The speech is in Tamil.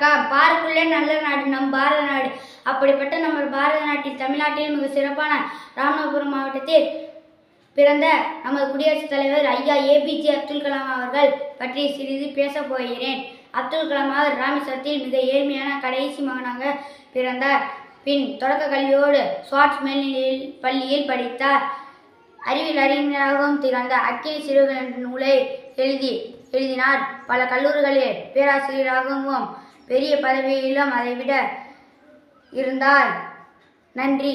வணக்கம். பாருக்குள்ளே நல்ல நாடு நம் பாரத நாடு. அப்படிப்பட்ட நம்ம பாரத நாட்டில் தமிழ்நாட்டில் மிக சிறப்பான ராமநாதபுரம் மாவட்டத்தில் பிறந்த நமது குடியரசுத் தலைவர் ஐயா ஏபிஜே அப்துல் கலாம் அவர்கள் பற்றி சிறிது பேசப் போகிறேன். அப்துல் கலாம் அவர் ராமேஸ்வரத்தில் மிக ஏழ்மையான கடைசி மகனாக பிறந்தார். பின் தொடக்க கல்வியோடு ஸ்வாட்ஸ் மேல்நிலையில் பள்ளியில் படித்தார். அறிவியல் அறிஞராகவும் திகழ்ந்த அக்கினி சிறுவன் என்ற நூலை எழுதினார். பல கல்லூரிகளில் பேராசிரியராகவும் பெரிய பதவியிலும் அதைவிட இருந்தார். நன்றி.